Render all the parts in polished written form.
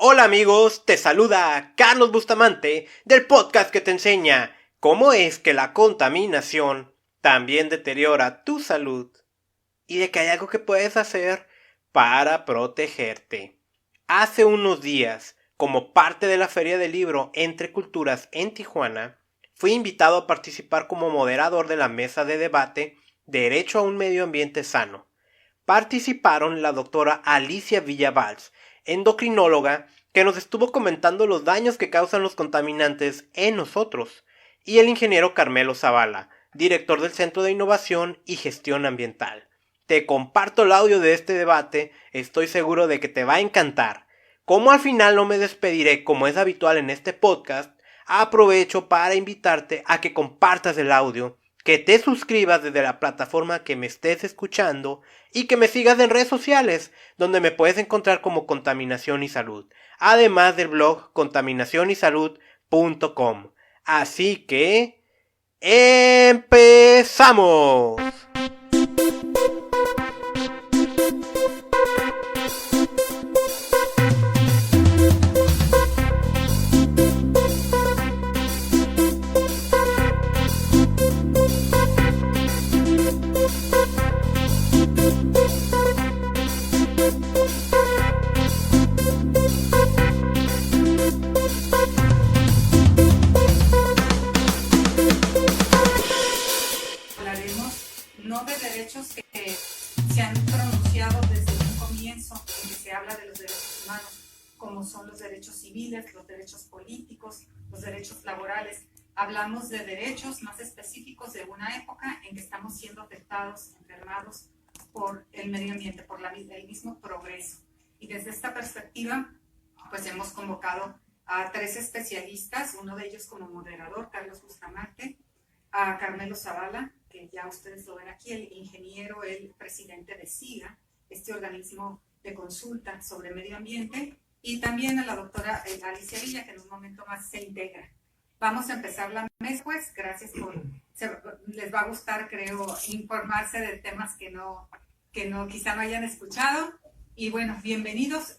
Hola amigos, te saluda Carlos Bustamante del podcast que te enseña cómo es que la contaminación también deteriora tu salud y de que hay algo que puedes hacer para protegerte. Hace unos días, como parte de la Feria del Libro Entre Culturas en Tijuana, fui invitado a participar como moderador de la mesa de debate Derecho a un medio ambiente sano. Participaron la doctora Alicia Villavals, endocrinóloga, que nos estuvo comentando los daños que causan los contaminantes en nosotros, y el ingeniero Carmelo Zavala, director del Centro de Innovación y Gestión Ambiental. Te comparto el audio de este debate, estoy seguro de que te va a encantar. Como al final no me despediré como es habitual en este podcast, aprovecho para invitarte a que compartas el audio, que te suscribas desde la plataforma que me estés escuchando y que me sigas en redes sociales, donde me puedes encontrar como Contaminación y Salud, además del blog contaminacionysalud.com. Así que ¡empezamos! No de derechos que se han pronunciado desde un comienzo, en que se habla de los derechos humanos, como son los derechos civiles, los derechos políticos, los derechos laborales. Hablamos de derechos más específicos de una época en que estamos siendo afectados, enfermados por el medio ambiente, por el mismo progreso. Y desde esta perspectiva, pues hemos convocado a 3 especialistas, uno de ellos como moderador, Carlos Bustamante, a Carmelo Zavala, que ya ustedes lo ven aquí, el ingeniero, el presidente de SIGA, este organismo de consulta sobre medio ambiente, y también a la doctora Alicia Villa, que en un momento más se integra. Vamos a empezar la mesa, pues, gracias por, les va a gustar, creo, informarse de temas que quizá no hayan escuchado. Y bueno, bienvenidos,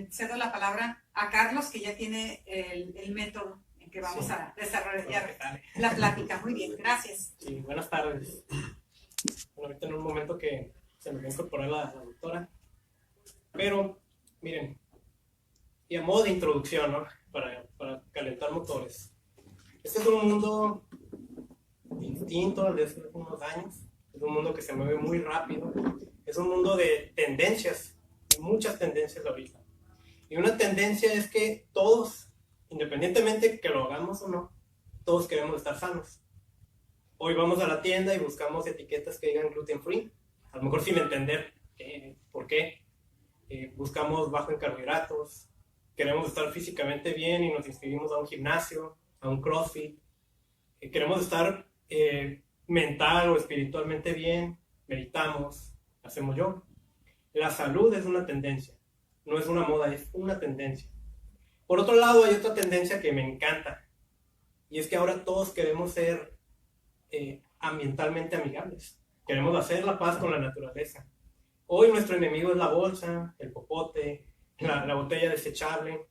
cedo la palabra a Carlos, que ya tiene el método que vamos a desarrollar la plática. Muy bien, gracias. Sí, buenas tardes. Bueno, ahorita en un momento que se me va a incorporar la doctora. Pero, miren, y a modo de introducción, ¿no? Para calentar motores. Este es un mundo distinto al de hace unos años. Es un mundo que se mueve muy rápido. Es un mundo de tendencias, de muchas tendencias ahorita. Y una tendencia es que todos, independientemente que lo hagamos o no, todos queremos estar sanos. Hoy vamos a la tienda y buscamos etiquetas que digan gluten free, a lo mejor sin entender por qué. Buscamos bajo en carbohidratos, queremos estar físicamente bien y nos inscribimos a un gimnasio, a un CrossFit. Queremos estar mental o espiritualmente bien, meditamos, hacemos yoga. La salud es una tendencia, no es una moda, es una tendencia. Por otro lado, hay otra tendencia que me encanta, y es que ahora todos queremos ser ambientalmente amigables. Queremos hacer la paz con la naturaleza. Hoy nuestro enemigo es la bolsa, el popote, la botella desechable.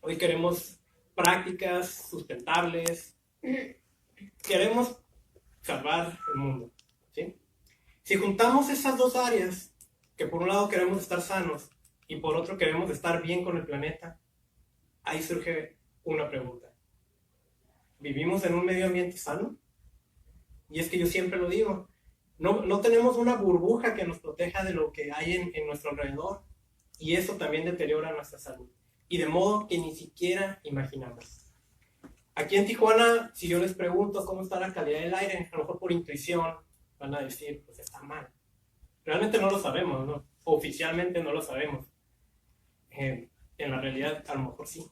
Hoy queremos prácticas sustentables. Queremos salvar el mundo, ¿sí? Si juntamos esas dos áreas, que por un lado queremos estar sanos y por otro queremos estar bien con el planeta, ahí surge una pregunta. ¿Vivimos en un medio ambiente sano? Y es que yo siempre lo digo, no tenemos una burbuja que nos proteja de lo que hay en nuestro alrededor, y eso también deteriora nuestra salud, y de modo que ni siquiera imaginamos. Aquí en Tijuana, si yo les pregunto cómo está la calidad del aire, a lo mejor por intuición van a decir, pues está mal. Realmente no lo sabemos, ¿no? Oficialmente no lo sabemos. En la realidad, a lo mejor sí.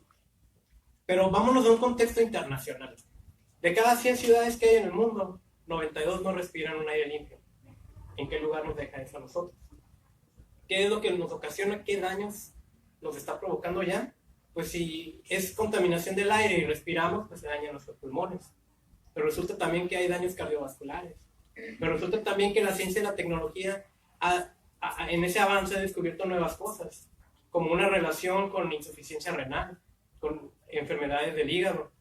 Pero vámonos a un contexto internacional. De cada 100 ciudades que hay en el mundo, 92 no respiran un aire limpio. ¿En qué lugar nos deja eso a nosotros? ¿Qué es lo que nos ocasiona? ¿Qué daños nos está provocando ya? Pues si es contaminación del aire y respiramos, pues se dañan nuestros pulmones. Pero resulta también que hay daños cardiovasculares. Pero resulta también que la ciencia y la tecnología en ese avance ha descubierto nuevas cosas. como una relación con insuficiencia renal, con enfermedades del hígado.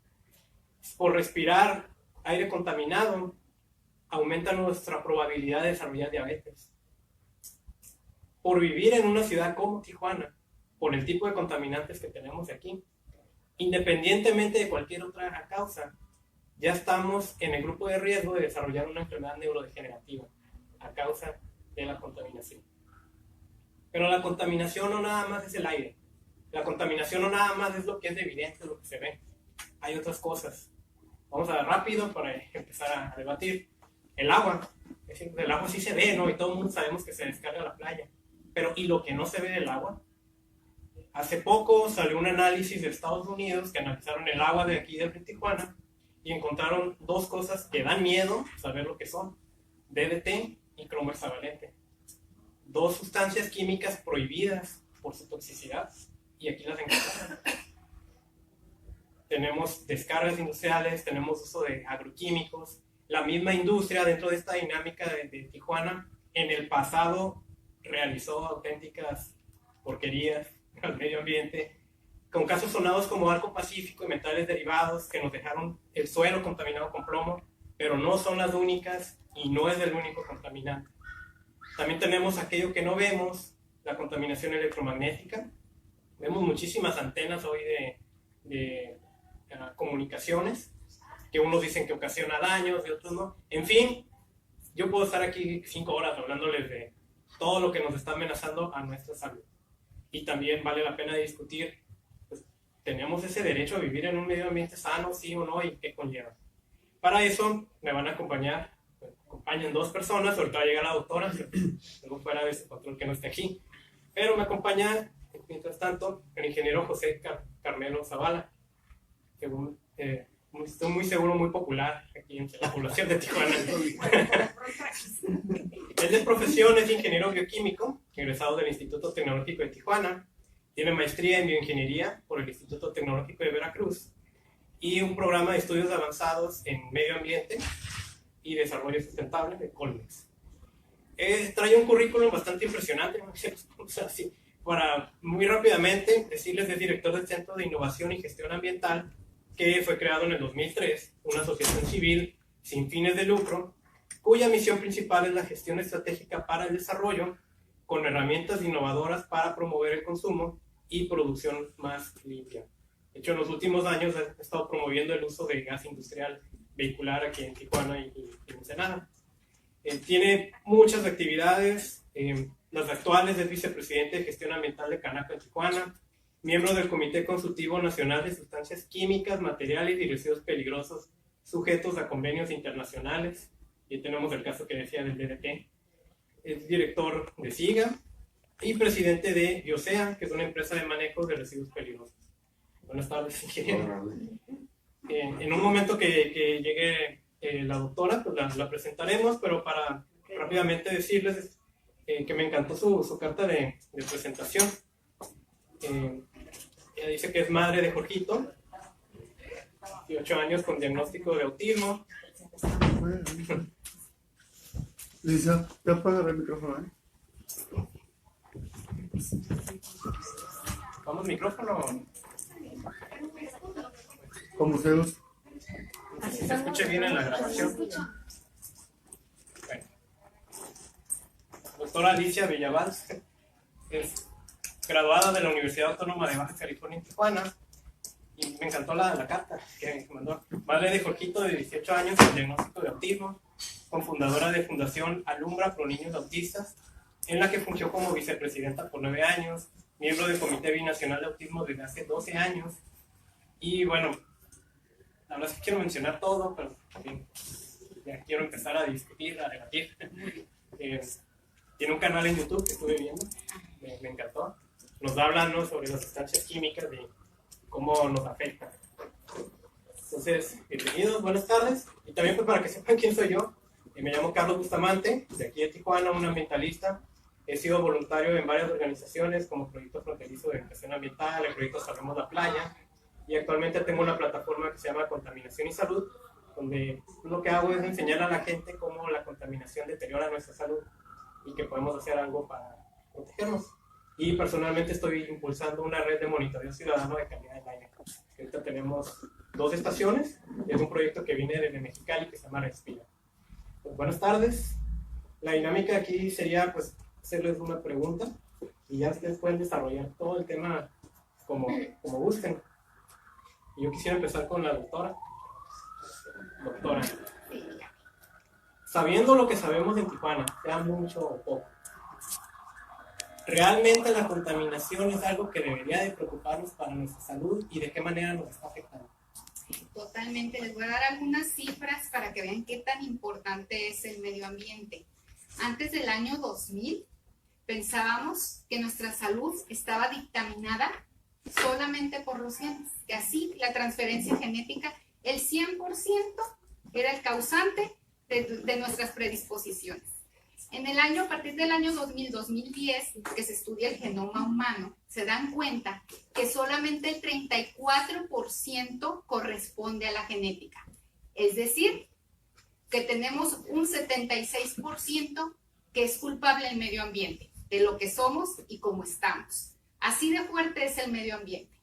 Por respirar aire contaminado, aumenta nuestra probabilidad de desarrollar diabetes. Por vivir en una ciudad como Tijuana, por el tipo de contaminantes que tenemos aquí, independientemente de cualquier otra causa, ya estamos en el grupo de riesgo de desarrollar una enfermedad neurodegenerativa a causa de la contaminación. Pero la contaminación no nada más es el aire. La contaminación no nada más es lo que es evidente, lo que se ve. Hay otras cosas. Vamos a ver rápido para empezar a debatir. El agua. Es decir, el agua sí se ve, ¿no? Y todo el mundo sabemos que se descarga a la playa. Pero, ¿y lo que no se ve del agua? Hace poco salió un análisis de Estados Unidos que analizaron el agua de aquí de Tijuana y encontraron dos cosas que dan miedo saber lo que son: DDT y cromo hexavalente. Dos sustancias químicas prohibidas por su toxicidad, y aquí las encontramos. Tenemos descargas industriales, tenemos uso de agroquímicos. La misma industria, dentro de esta dinámica de Tijuana, en el pasado realizó auténticas porquerías al medio ambiente, con casos sonados como Arco Pacífico y metales derivados que nos dejaron el suelo contaminado con plomo, pero no son las únicas y no es el único contaminante. También tenemos aquello que no vemos, la contaminación electromagnética. Vemos muchísimas antenas hoy de comunicaciones, que unos dicen que ocasiona daños y otros no. En fin, yo puedo estar aquí 5 horas hablándoles de todo lo que nos está amenazando a nuestra salud. Y también vale la pena discutir, pues, ¿tenemos ese derecho a vivir en un medio ambiente sano, sí o no, y qué conlleva? Para eso me van a acompañan 2 personas. Ahorita va a llegar la doctora, luego fuera de ese control que no esté aquí. Pero me acompaña, mientras tanto, el ingeniero José Carmelo Zavala, que estoy muy seguro, muy popular aquí entre la población de Tijuana. Él de profesión es ingeniero bioquímico, egresado del Instituto Tecnológico de Tijuana. Tiene maestría en bioingeniería por el Instituto Tecnológico de Veracruz y un programa de estudios avanzados en medio ambiente y desarrollo sustentable de Colmex. Trae un currículum bastante impresionante, ¿no? Así, para muy rápidamente decirles, es director del Centro de Innovación y Gestión Ambiental, que fue creado en el 2003, una asociación civil sin fines de lucro, cuya misión principal es la gestión estratégica para el desarrollo, con herramientas innovadoras para promover el consumo y producción más limpia. De hecho, en los últimos años ha estado promoviendo el uso de gas industrial vehicular aquí en Tijuana y en Ensenada. Tiene muchas actividades. Las actuales es vicepresidente de gestión ambiental de Canaco en Tijuana, miembro del Comité Consultivo Nacional de Sustancias Químicas, Materiales y Residuos Peligrosos sujetos a convenios internacionales. Y tenemos el caso que decía del DDT. Es director de SIGA y presidente de Biosea, que es una empresa de manejo de residuos peligrosos. Buenas tardes, ingeniero. En un momento que llegue la doctora, pues la presentaremos, pero para rápidamente decirles que me encantó su carta de presentación. Ella dice que es madre de Jorgito, 18 años con diagnóstico de autismo. Lisa, te apaga el micrófono, ¿Vamos micrófono? Como se usa. Si se escucha bien en la grabación. Bueno. Doctora Alicia Villavals es graduada de la Universidad Autónoma de Baja California en Tijuana, y me encantó la carta que mandó. Madre de Jorgito, de 18 años con diagnóstico de autismo, cofundadora de Fundación Alumbra Pro Niños Autistas, en la que fungió como vicepresidenta por 9 años, miembro del Comité Binacional de Autismo desde hace 12 años. Y bueno, la verdad es que quiero mencionar todo, pero también ya quiero empezar a discutir, a debatir. Tiene un canal en YouTube que estuve viendo, me encantó. Nos va hablando sobre las sustancias químicas y cómo nos afectan. Entonces, bienvenidos, buenas tardes. Y también pues, para que sepan quién soy yo, me llamo Carlos Bustamante, de aquí de Tijuana, un ambientalista. He sido voluntario en varias organizaciones como Proyecto Fronterizo de Educación Ambiental, el Proyecto Salvemos la Playa, y actualmente tengo una plataforma que se llama Contaminación y Salud, donde lo que hago es enseñar a la gente cómo la contaminación deteriora nuestra salud y que podemos hacer algo para protegernos. Y personalmente estoy impulsando una red de monitoreo ciudadano de calidad del aire. Ahorita tenemos 2 estaciones. Es un proyecto que viene de Mexicali que se llama Respira. Pues, buenas tardes. La dinámica aquí sería pues hacerles una pregunta y ya ustedes pueden desarrollar todo el tema como gusten. Y yo quisiera empezar con la doctora. Doctora, sabiendo lo que sabemos en Tijuana, sea mucho o poco, ¿realmente la contaminación es algo que debería de preocuparnos para nuestra salud y de qué manera nos está afectando? Totalmente, les voy a dar algunas cifras para que vean qué tan importante es el medio ambiente. Antes del año 2000, pensábamos que nuestra salud estaba dictaminada solamente por los genes, que así la transferencia genética, el 100% era el causante de nuestras predisposiciones. A partir del año 2000-2010, que se estudia el genoma humano, se dan cuenta que solamente el 34% corresponde a la genética. Es decir, que tenemos un 76% que es culpable del medio ambiente, de lo que somos y cómo estamos. Así de fuerte es el medio ambiente.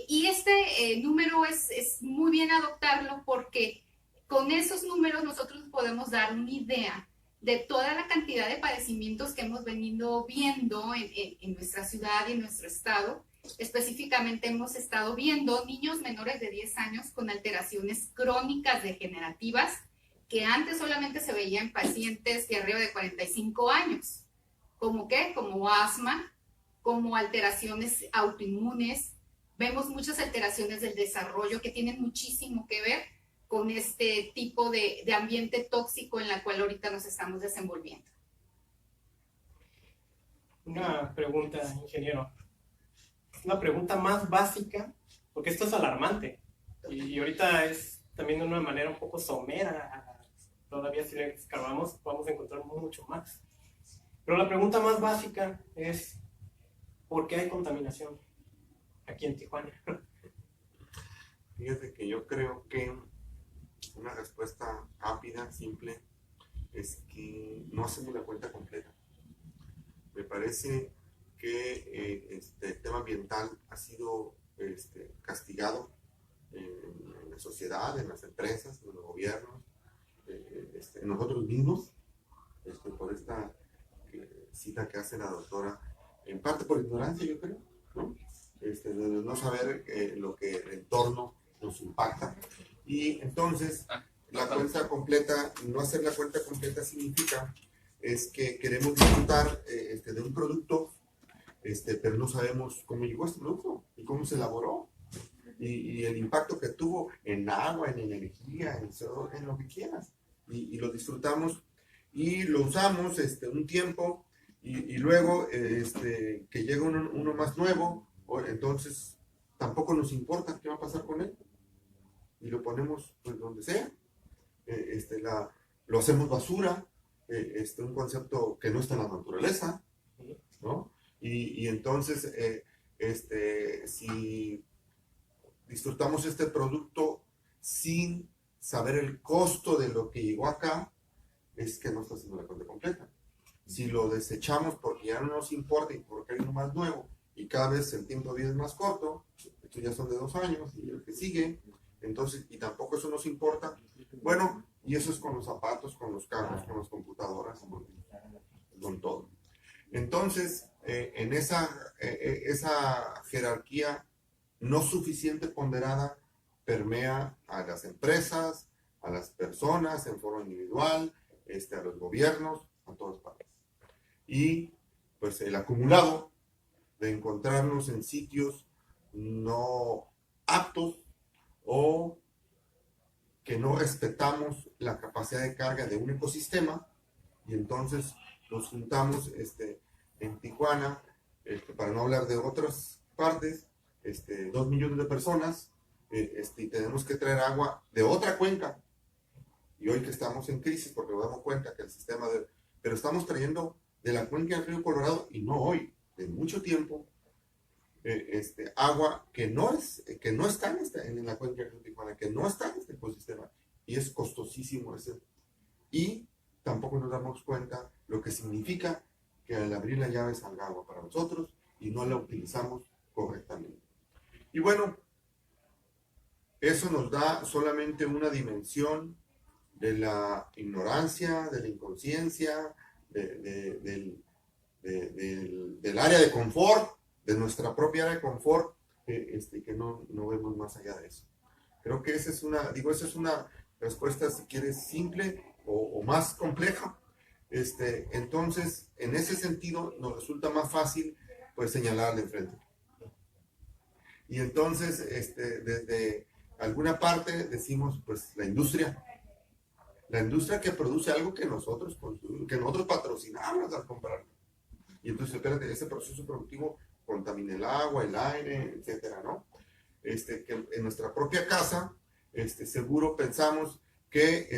Y este número es muy bien adoptarlo porque con esos números nosotros podemos dar una idea de toda la cantidad de padecimientos que hemos venido viendo en nuestra ciudad y en nuestro estado. Específicamente hemos estado viendo niños menores de 10 años con alteraciones crónicas degenerativas que antes solamente se veía en pacientes de arriba de 45 años. ¿Cómo qué? Como asma, como alteraciones autoinmunes. Vemos muchas alteraciones del desarrollo que tienen muchísimo que ver con este tipo de ambiente tóxico en la cual ahorita nos estamos desenvolviendo. Una pregunta, ingeniero. Una pregunta más básica, porque esto es alarmante. Y ahorita es también de una manera un poco somera. Todavía si le escarbamos vamos a encontrar mucho más. Pero la pregunta más básica es, ¿por qué hay contaminación aquí en Tijuana? Fíjate que yo creo que una respuesta rápida, simple, es que no hacemos la cuenta completa. Me parece que el tema ambiental ha sido castigado en la sociedad, en las empresas, en los gobiernos, en nosotros mismos, por esta cita que hace la doctora, en parte por ignorancia, yo creo, ¿no? De no saber lo que el entorno nos impacta. Y entonces, la cuenta completa, no hacer la cuenta completa significa es que queremos disfrutar de un producto, pero no sabemos cómo llegó este producto y cómo se elaboró. Y el impacto que tuvo en agua, en energía, en lo que quieras. Y lo disfrutamos y lo usamos un tiempo y luego que llega uno más nuevo, entonces tampoco nos importa qué va a pasar con él. Y lo ponemos pues donde sea, lo hacemos basura, un concepto que no está en la naturaleza, ¿no? Y entonces, si disfrutamos este producto sin saber el costo de lo que llegó acá, es que no está haciendo la cuenta completa. Si lo desechamos porque ya no nos importa y porque hay uno más nuevo, y cada vez el tiempo de vida es más corto, estos ya son de 2 años, y el que sigue, entonces, y tampoco eso nos importa. Bueno, y eso es con los zapatos, con los carros, con las computadoras, con todo. Entonces, en esa jerarquía no suficiente ponderada, permea a las empresas, a las personas en forma individual, a los gobiernos, a todas partes. Y pues el acumulado de encontrarnos en sitios no aptos o que no respetamos la capacidad de carga de un ecosistema, y entonces nos juntamos en Tijuana, para no hablar de otras partes, 2 millones de personas, y tenemos que traer agua de otra cuenca. Y hoy que estamos en crisis, porque nos damos cuenta que el sistema pero estamos trayendo de la cuenca del río Colorado, y no hoy, de mucho tiempo, agua que no está en la cuenca del río Tijuana, que no está en este ecosistema, y es costosísimo ese. Y tampoco nos damos cuenta lo que significa que al abrir la llave salga agua para nosotros y no la utilizamos correctamente. Y bueno, eso nos da solamente una dimensión de la ignorancia, de la inconsciencia, del área de confort, de nuestra propia área de confort, que no vemos más allá de eso. Creo que esa es una respuesta, si quieres, simple o más compleja. Entonces, en ese sentido, nos resulta más fácil pues señalar de frente. Y entonces, desde alguna parte decimos, pues, la industria que produce algo que nosotros consumimos, que nosotros patrocinamos al comprar. Y entonces, espérate, ese proceso productivo contamina el agua, el aire, etcétera, ¿no? Que en nuestra propia casa, seguro pensamos que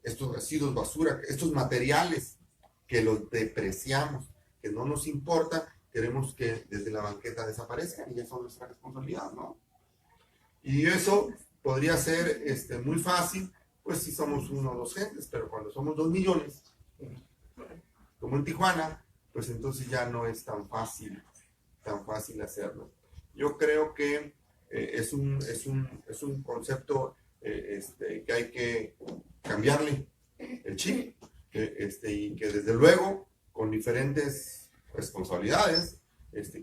estos residuos, basura, estos materiales que los depreciamos, que no nos importa, queremos que desde la banqueta desaparezcan y eso es nuestra responsabilidad, ¿no? Y eso podría ser muy fácil, pues si somos 1 o 2 gentes, pero cuando somos 2 millones, como en Tijuana, pues entonces ya no es tan fácil hacerlo. Yo creo que es un concepto que hay que cambiarle el chip, y que desde luego con diferentes responsabilidades,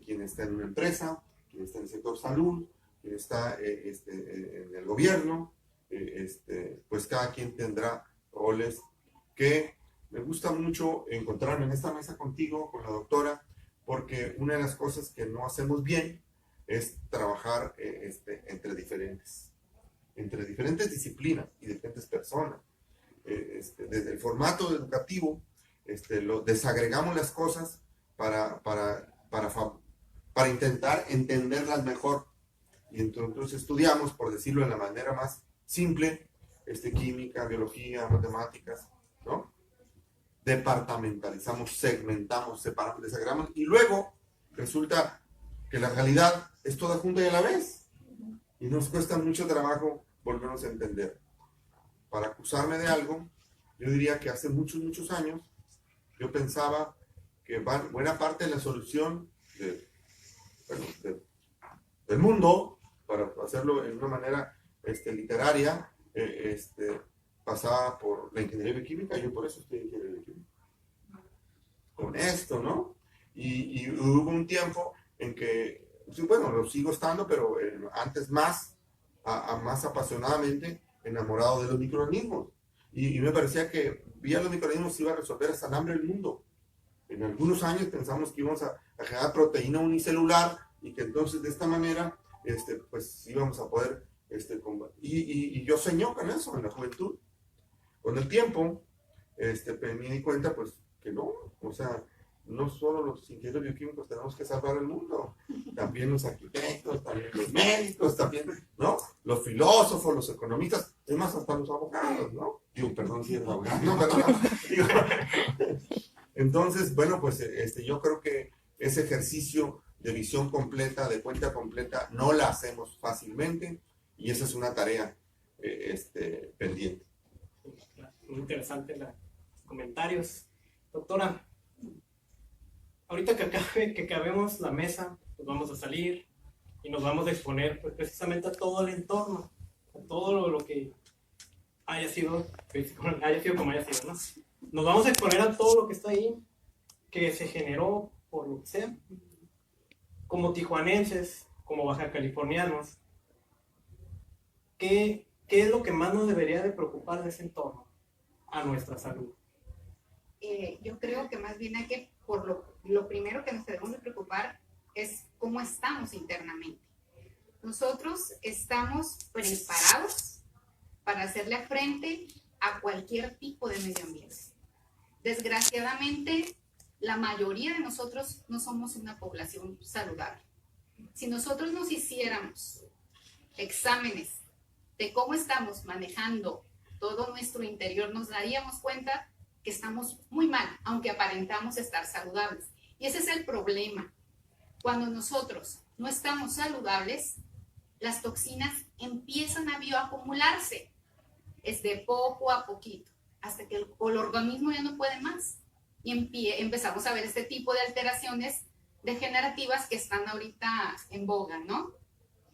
quien está en una empresa, quien está en el sector salud, quien está en el gobierno, pues cada quien tendrá roles que me gusta mucho encontrarme en esta mesa contigo, con la doctora, porque una de las cosas que no hacemos bien es trabajar entre diferentes disciplinas y diferentes personas. Desde el formato educativo, lo desagregamos las cosas para intentar entenderlas mejor. Y entonces estudiamos, por decirlo de la manera más simple, química, biología, matemáticas, ¿no? Departamentalizamos, segmentamos, separamos, desagregamos, y luego resulta que la realidad es toda junta y a la vez. Y nos cuesta mucho trabajo volvernos a entender. Para acusarme de algo, yo diría que hace muchos, muchos años, yo pensaba que buena parte de la solución del mundo, para hacerlo en una manera literaria, pasaba por la ingeniería bioquímica. Yo por eso estoy en ingeniería bioquímica. Con esto, ¿no? Y hubo un tiempo en que, bueno, lo sigo estando, pero antes más apasionadamente enamorado de los microorganismos. Y me parecía que vía los microorganismos iba a resolver hasta el hambre del mundo. En algunos años pensamos que íbamos a generar proteína unicelular y que entonces de esta manera pues íbamos a poder y yo soñé con eso en la juventud. Con el tiempo me di cuenta pues que no, o sea, no solo los ingenieros bioquímicos tenemos que salvar el mundo, también los arquitectos, también los médicos, también, ¿no? Los filósofos, los economistas, es más, hasta los abogados, ¿no? Digo, perdón si es abogado, no, perdón. Entonces, bueno, pues yo creo que ese ejercicio de visión completa, de cuenta completa, no la hacemos fácilmente y esa es una tarea pendiente. Muy interesante los comentarios. Doctora, ahorita que acabemos la mesa, pues vamos a salir y nos vamos a exponer pues, precisamente a todo el entorno, a todo lo que haya sido como haya sido, ¿no? Nos vamos a exponer a todo lo que está ahí, que se generó por lo que sea. Como tijuanenses, como baja californianos, ¿qué es lo que más nos debería de preocupar de ese entorno a nuestra salud? Yo creo que más bien hay que, lo primero que nos debemos de preocupar es cómo estamos internamente. Nosotros estamos preparados para hacerle frente a cualquier tipo de medio ambiente. Desgraciadamente, la mayoría de nosotros no somos una población saludable. Si nosotros nos hiciéramos exámenes de cómo estamos manejando todo nuestro interior, nos daríamos cuenta que estamos muy mal, aunque aparentamos estar saludables. Y ese es el problema. Cuando nosotros no estamos saludables, las toxinas empiezan a bioacumularse. Es de poco a poquito, hasta que el organismo ya no puede más. y empezamos a ver este tipo de alteraciones degenerativas que están ahorita en boga, ¿no?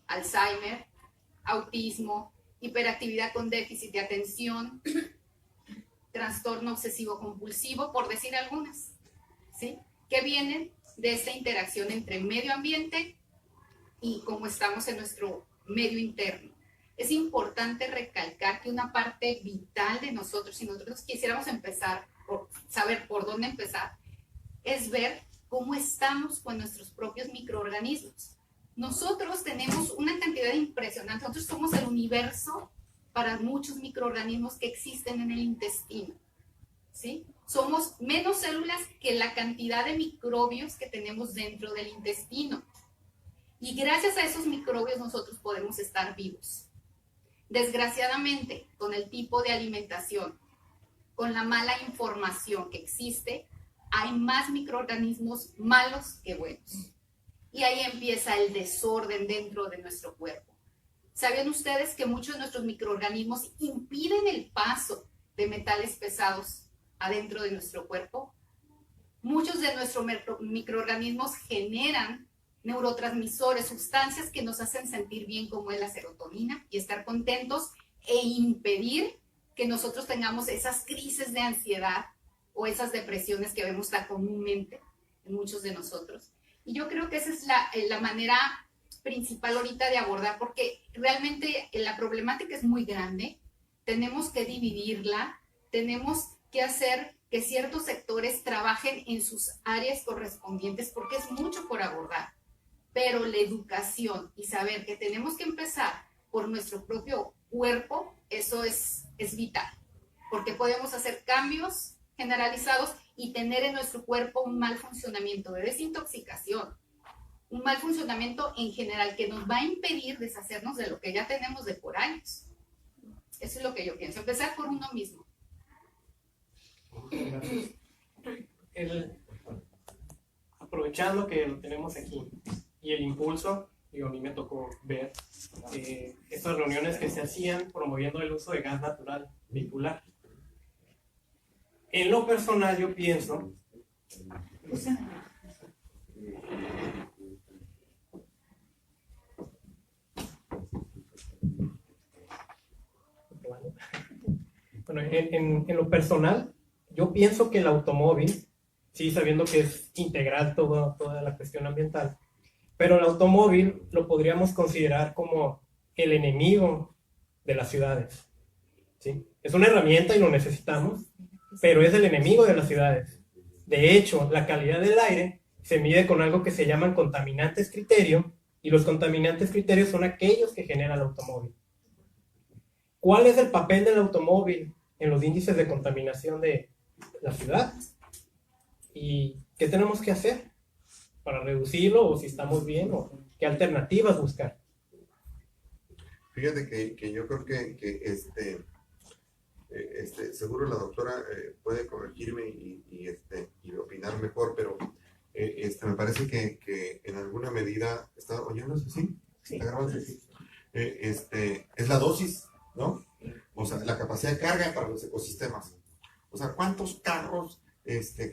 Alzheimer, autismo, hiperactividad con déficit de atención, trastorno obsesivo compulsivo, por decir algunas, ¿sí? Que vienen de esta interacción entre medio ambiente y cómo estamos en nuestro medio interno. Es importante recalcar que una parte vital de nosotros, si nosotros quisiéramos empezar, por saber por dónde empezar, es ver cómo estamos con nuestros propios microorganismos. Nosotros tenemos una cantidad impresionante, nosotros somos el universo para muchos microorganismos que existen en el intestino, ¿sí? Somos menos células que la cantidad de microbios que tenemos dentro del intestino. Y gracias a esos microbios nosotros podemos estar vivos. Desgraciadamente, con el tipo de alimentación, con la mala información que existe, hay más microorganismos malos que buenos. Y ahí empieza el desorden dentro de nuestro cuerpo. ¿Sabían ustedes que muchos de nuestros microorganismos impiden el paso de metales pesados adentro de nuestro cuerpo? Muchos de nuestros microorganismos generan neurotransmisores, sustancias que nos hacen sentir bien, como es la serotonina, y estar contentos e impedir que nosotros tengamos esas crisis de ansiedad o esas depresiones que vemos tan comúnmente en muchos de nosotros. Y yo creo que esa es la manera principal ahorita de abordar, porque realmente la problemática es muy grande, tenemos que dividirla, tenemos que hacer que ciertos sectores trabajen en sus áreas correspondientes, porque es mucho por abordar. Pero la educación y saber que tenemos que empezar por nuestro propio cuerpo, eso es vital, porque podemos hacer cambios generalizados y tener en nuestro cuerpo un mal funcionamiento de desintoxicación, un mal funcionamiento en general que nos va a impedir deshacernos de lo que ya tenemos de por años. Eso es lo que yo pienso, empezar por uno mismo. Aprovechando que lo tenemos aquí y el impulso, digo, a mí me tocó ver estas reuniones que se hacían promoviendo el uso de gas natural vehicular. En lo personal yo pienso bueno, en lo personal yo pienso que el automóvil, sí, sabiendo que es integral toda la cuestión ambiental, pero el automóvil lo podríamos considerar como el enemigo de las ciudades, ¿sí? Es una herramienta y lo necesitamos, pero es el enemigo de las ciudades. De hecho, la calidad del aire se mide con algo que se llaman contaminantes criterio, y los contaminantes criterios son aquellos que genera el automóvil. ¿Cuál es el papel del automóvil en los índices de contaminación de la ciudad? ¿Y qué tenemos que hacer para reducirlo, o si estamos bien, o qué alternativas buscar? Fíjate que yo creo que seguro la doctora puede corregirme y opinar mejor, pero me parece que en alguna medida, ¿está oyéndose? ¿Sí? ¿Está grabando? Sí. Es la dosis, ¿no? O sea, la capacidad de carga para los ecosistemas. O sea, ¿cuántos carros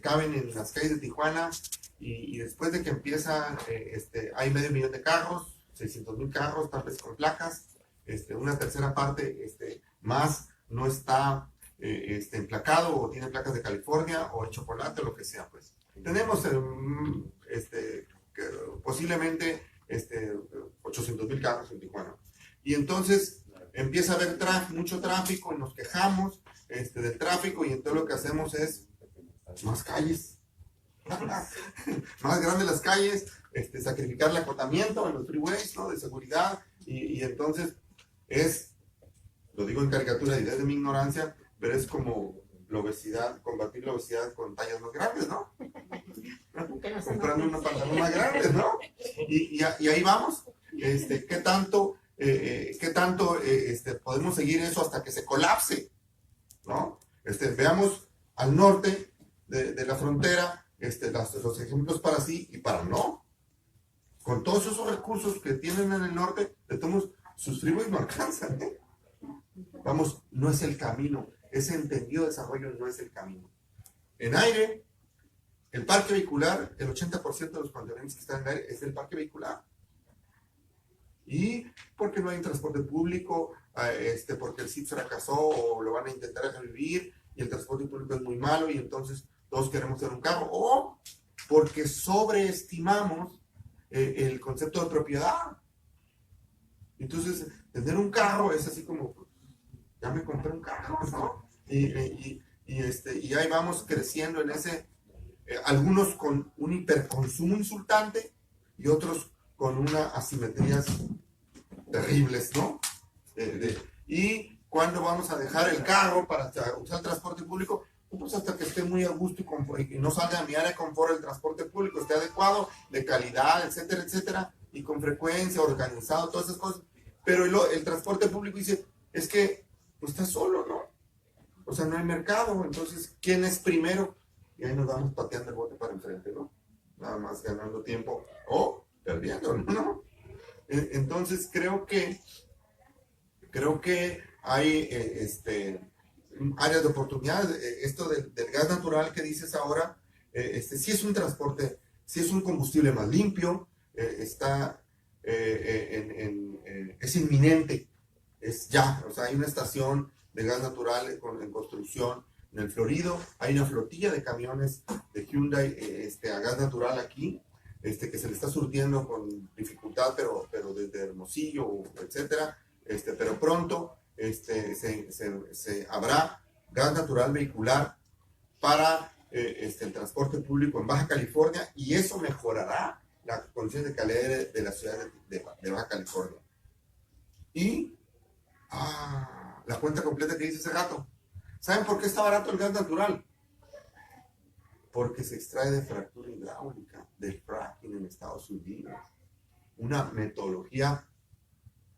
caben en las calles de Tijuana? Y después de que empieza, hay 500,000 de carros, 600,000 carros, tal vez con placas, una tercera parte más no está emplacado, o tiene placas de California o el chocolate o lo que sea, pues. Tenemos posiblemente 800,000 carros en Tijuana. Y entonces empieza a haber mucho tráfico y nos quejamos del tráfico, y entonces lo que hacemos es más calles. Más grandes las calles, sacrificar el acotamiento en los freeways, ¿no? De seguridad, y entonces lo digo en caricatura y desde mi ignorancia, pero es como la obesidad, combatir la obesidad con tallas más grandes, ¿no? Comprando unos pantalones más grandes, ¿no? Y ahí vamos. ¿Qué tanto podemos seguir eso hasta que se colapse, ¿no? Veamos al norte de la frontera, los ejemplos para sí y para no. Con todos esos recursos que tienen en el norte, sus freeways no alcanzan, ¿eh? Vamos, no es el camino. Ese entendido desarrollo no es el camino. En aire, El parque vehicular, el 80% de los contaminantes que están en el aire es del parque vehicular. Y porque no hay un transporte público, porque el CIP fracasó o lo van a intentar revivir y el transporte público es muy malo y entonces todos queremos tener un carro, o porque sobreestimamos el concepto de propiedad. Entonces, tener un carro es así como, ya me compré un carro, ¿no? Y ahí vamos creciendo en ese, algunos con un hiperconsumo insultante y otros con unas asimetrías terribles, ¿no? Y cuando vamos a dejar el carro para usar el transporte público, pues hasta que esté muy a gusto y no salga de mi área de confort el transporte público, esté adecuado, de calidad, etcétera, etcétera, y con frecuencia, organizado, todas esas cosas. Pero el transporte público dice, es que pues está solo, ¿no? O sea, no hay mercado, entonces, ¿quién es primero? Y ahí nos vamos pateando el bote para enfrente, ¿no? Nada más ganando tiempo o perdiendo, ¿no? Entonces, creo que hay áreas de oportunidad. Esto del gas natural que dices ahora, sí es un transporte, sí es un combustible más limpio, es inminente, es ya, o sea, hay una estación de gas natural en construcción en el Florido, hay una flotilla de camiones de Hyundai a gas natural aquí, que se le está surtiendo con dificultad, pero desde Hermosillo, etcétera, pero pronto se habrá gas natural vehicular para el transporte público en Baja California, y eso mejorará la condición de calidad de la ciudad de Baja California. Y la cuenta completa que hice hace rato. ¿Saben por qué está barato el gas natural? Porque se extrae de fractura hidráulica, del fracking en Estados Unidos. Una metodología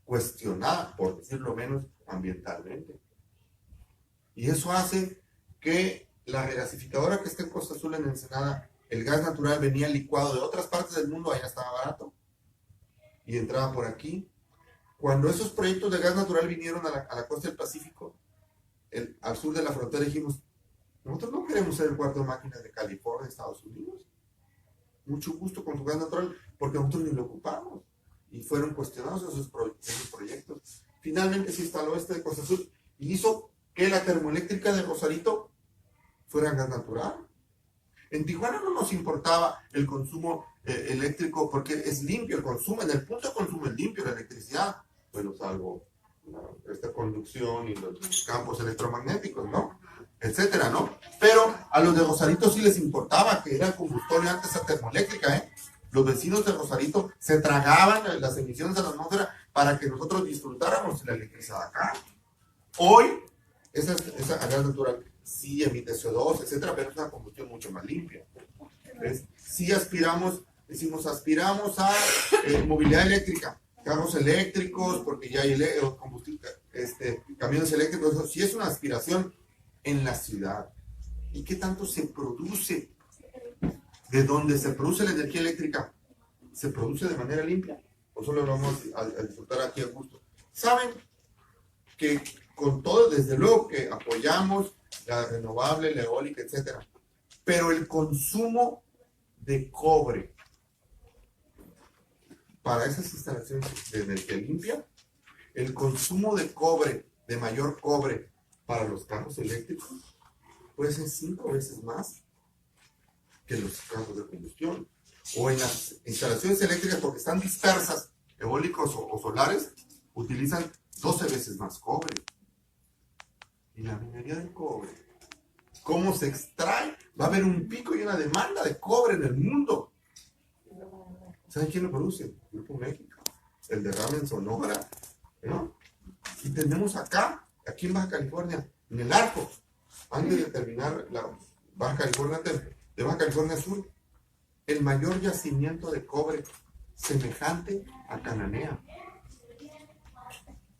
cuestionada, por decirlo menos, ambientalmente. Y eso hace que la regasificadora que está en Costa Azul, en Ensenada, el gas natural venía licuado de otras partes del mundo, allá estaba barato, y entraba por aquí. Cuando esos proyectos de gas natural vinieron a la costa del Pacífico, al sur de la frontera, dijimos, nosotros no queremos ser el cuarto de máquinas de California, Estados Unidos. Mucho gusto con su gas natural, porque nosotros ni lo ocupamos. Y fueron cuestionados esos proyectos. Finalmente se instaló de Costa Azul y hizo que la termoeléctrica de Rosarito fuera gas natural. En Tijuana no nos importaba el consumo eléctrico porque es limpio el consumo, en el punto de consumo es limpio la electricidad, bueno, salvo esta conducción y los campos electromagnéticos, ¿no? Etcétera, ¿no? Pero a los de Rosarito sí les importaba que era combustible antes a termoeléctrica, ¿eh? Los vecinos de Rosarito se tragaban las emisiones a la atmósfera para que nosotros disfrutáramos la electricidad acá. Hoy, esa gas natural sí emite CO2, etcétera, pero es una combustión mucho más limpia. ¿Ves? Sí aspiramos a movilidad eléctrica, carros eléctricos, porque ya hay camiones eléctricos, eso sí es una aspiración en la ciudad. ¿Y qué tanto se produce? ¿De dónde se produce la energía eléctrica? ¿Se produce de manera limpia? ¿O solo lo vamos a disfrutar aquí a gusto? ¿Saben que con todo, desde luego que apoyamos la renovable, la eólica, etcétera, pero el consumo de cobre para esas instalaciones de energía limpia, el consumo de cobre, de mayor cobre para los carros eléctricos, puede ser 5 veces más que los carros de combustión. O en las instalaciones eléctricas, porque están dispersas, eólicos o solares, utilizan 12 veces más cobre. Y la minería del cobre, ¿cómo se extrae? Va a haber un pico y una demanda de cobre en el mundo. ¿Saben quién lo produce? Grupo México. El derrame en Sonora, ¿no? Y tenemos aquí en Baja California, en el Arco, antes de terminar la Baja California de Baja California Sur, el mayor yacimiento de cobre semejante a Cananea.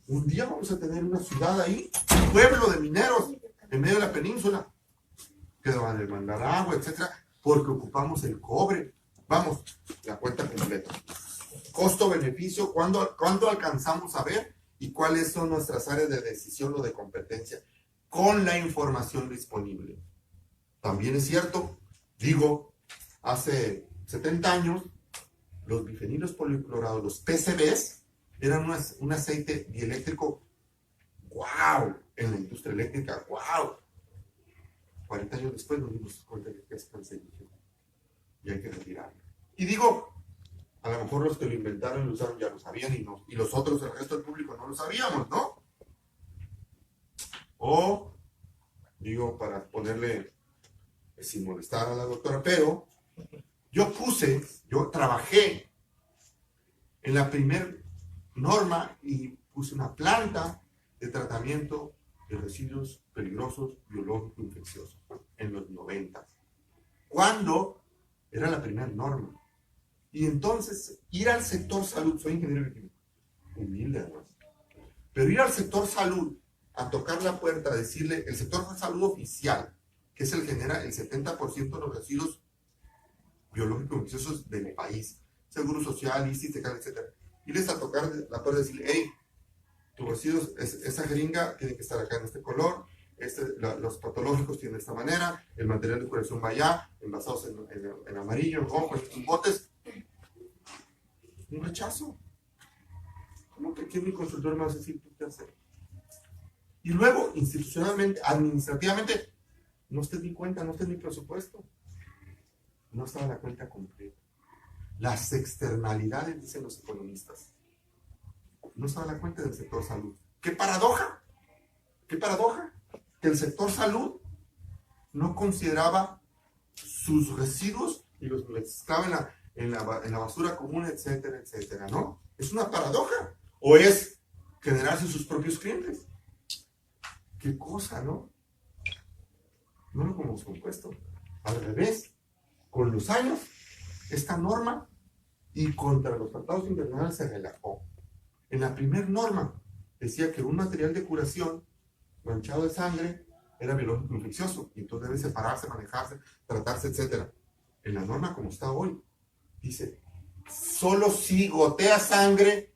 Un día vamos a tener una ciudad ahí, un pueblo de mineros en medio de la península, que van a demandar agua, etcétera, porque ocupamos el cobre. Vamos, la cuenta completa. Costo-beneficio, ¿cuánto alcanzamos a ver? Y cuáles son nuestras áreas de decisión o de competencia con la información disponible. También es cierto, digo, hace 70 años, los bifenilos policlorados, los PCBs, eran un aceite dieléctrico, ¡wow! En la industria eléctrica, ¡wow! 40 años después nos dimos cuenta de que es cancerígeno y hay que retirarlo. Y digo, a lo mejor los que lo inventaron y lo usaron ya lo sabían y los otros, el resto del público, no lo sabíamos, ¿no? O, digo, para ponerle, sin molestar a la doctora, pero yo trabajé en la primer norma y puse una planta de tratamiento de residuos peligrosos biológicos infecciosos en los 90, cuando era la primera norma. Y entonces ir al sector salud, soy ingeniero químico, humilde además, pero ir al sector salud a tocar la puerta, a decirle, el sector salud oficial, que es el que genera el 70% de los residuos biológicos infecciosos del país, Seguro Social, ISSSTE, etc. Irles a tocar la puerta y decirle, hey, tus residuos, esa jeringa tiene que estar acá en este color, los patológicos tienen de esta manera, el material de curación va allá, envasados en amarillo, en rojo, en estos botes. Un rechazo. ¿Cómo que aquí mi consultor me va a decir qué hacer? Y luego, institucionalmente, administrativamente, no esté en mi cuenta, no esté en mi presupuesto. No estaba la cuenta completa. Las externalidades, dicen los economistas. No estaba la cuenta del sector salud. ¡Qué paradoja! ¡Qué paradoja! Que el sector salud no consideraba sus residuos y los mezclaba en la basura común, etcétera, etcétera, ¿no? Es una paradoja. O es generarse sus propios clientes. Qué cosa, ¿no? No lo hemos compuesto. Al revés, con los años, esta norma y contra los tratados internacionales se relajó. En la primera norma decía que un material de curación manchado de sangre era biológico infeccioso y entonces debe separarse, manejarse, tratarse, etc. En la norma como está hoy, dice, solo si gotea sangre